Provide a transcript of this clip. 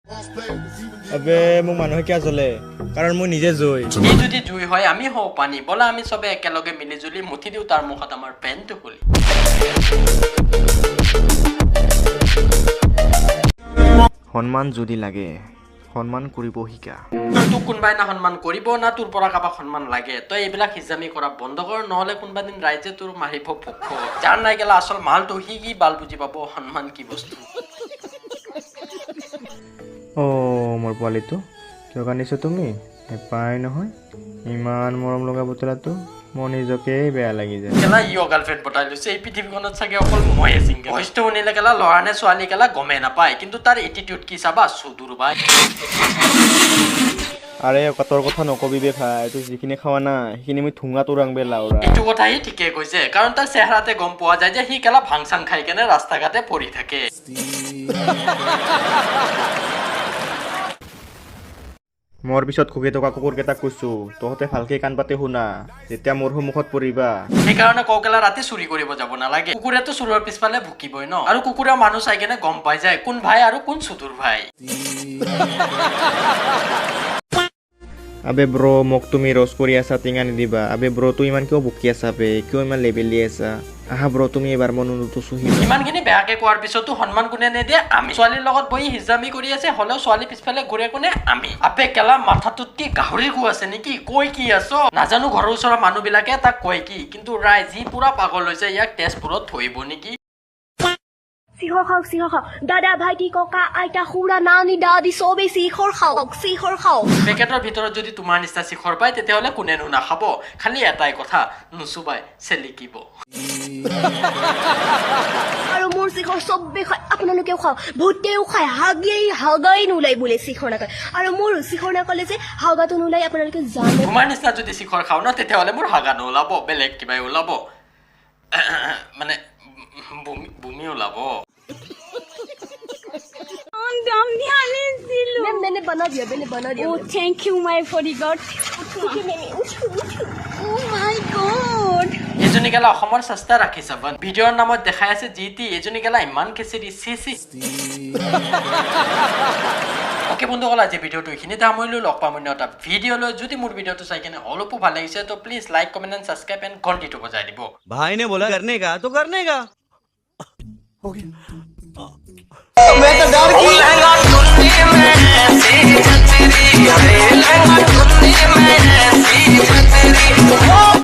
আবে মোক মানুহে কিয় জ্বলে কাৰণ মই নিজে জুই এই যদি জুই হয় আমি হও পানী বলা আমি সবে একেলগে মিলি জুলি মুঠি দিও তাৰ মুখত আমাৰ পেনটো খুলি সন্মান যদি লাগে সন্মান কৰিব শিকা তোক কোনবাই না সন্মান কৰিব না তোৰ পৰা কাবাক সন্মান লাগে তই এইবিলাক হিজামি কৰা বন্ধ কৰ নহলে কোনবা দিন ৰাইজে তোৰ মাৰিব ভোক যাৰ নাই গেলা আসল মালটো সি কি বাল বুজি পাব সন্মান কি বস্তু ও মোৰ পোৱালিটো কিয় কান্দিছো তুমি নেপাই নহয় ইমান মৰম লগা পুতলাটো মোৰ নিজকে বেয়া লাগি যায় কেলা ইও গাৰ্লফ্ৰেণ্ড পটাই লৈছে এই পৃথিৱীখনত চাগে অকল ময়ে সিংগল ভইচটো শুনিলে কেলা ল'ৰা নে ছোৱালী কেলা গমে নাপায় কিন্তু তাৰ এটিটিউড কি চাবা সুদূৰ বাই আৰে কতৰ কথা নকবি বে ভাই তুই যিখিনি খাৱা না সেইখিনি মই ঠুঙা তোৰাং বে লাউৰা এইটো কথাই ঠিকে কৈছে কাৰণ তাৰ চেহাৰাতে গম পোৱা যায় যে সি কেলা ভাংচাং খাই কেনে ৰাস্তা ঘাটে পৰি থাকে মোৰ পিছত খুকি থকা কুকুৰকেইটাক কৈছো তহঁতে ভালকে কাণ পাতে শুনা যেতিয়া মোৰ সন্মুখত পৰিবা সেইকাৰণে কৌকেলা ৰাতি চুৰি কৰিব যাব নালাগে কুকুৰেতো চুৰৰ পিছফালে ভুকিবই ন আৰু কুকুৰে মানুহ চাই কেনে গম পাই যায় কোন ভাই আৰু কোন চুদুৰ ভাই আবে ব্ৰ মোক তুমি ৰস কৰি আছা টেঙা নিদিবা আবে ব্ৰ তুই ইমান কিয় বকি আছা বে কিয় ইমান লেবেলি আছা আহা ব্ৰ তুমি এবাৰ মনটো চুহিবা ইমানখিনি বেয়াকে কোৱাৰ পিছতো সন্মান কোনে নিদিয়ে আমি ছোৱালীৰ লগত বহি হিজামি কৰি আছে হলেও ছোৱালী পিছফালে ঘূৰে কোনে আমি আপে কেলা মাথাটোত কি গাহৰি গু আছে নেকি কৈ কি আছ নাজানো ঘৰৰ ওচৰৰ মানুহ বিলাকে তাক কয় কি কিন্তু ৰাইজ যি পুৰা পাগল হৈছে ইয়াক তেজপুৰত থৈব নেকি শিখৰ খাওক দাদা ভাইটি ককা আইতা খুৰা নানি দাদি চবে শিখৰ খাওক পেকেটৰ ভিতৰত যদি তোমাৰ নিচিনা শিখৰ পায় তেতিয়াহ'লে কোনেনো নাখাব খালি এটাই কথা নুচুবাই চেলিকিব আৰু মোৰ শিখৰ চবে খায় আপোনালোকেও খাওক ভূতেও খায় হাগাই নোলাই বোলে শিখৰ নাখায় আৰু মোৰ শিখৰ নাখালে যে হাগাটো নোলাই আপোনালোকে জানে তোমাৰ নিচিনা যদি শিখৰ খাওঁ ন তেতিয়াহ'লে মোৰ হাগা নোলাব বেলেগ কিবাই ওলাব মানে ভূমি ওলাব मैंने बना दिया Oh, thank you, my bodyguard. Oh my God. এজনী গেলা অসমৰ চেষ্টা ৰাখি চাবা ভিডিঅ'ৰ নামত দেখাই আছে জিটি এজনী গেলা ইমান খেচেৰি চি ওকে বন্ধুসকল আজি ভিডিঅ'টো এইখিনিতে সামৰিলোঁ লগ পাম অন্য এটা ভিডিঅ'লৈ যদি মোৰ ভিডিঅ'টো চাই কিনে অলপো ভাল লাগিছে তো please like comment and subscribe and ঘণ্টিটো বজাই দিব भाई ने बोला करने का तो करने का मैं तो डर गई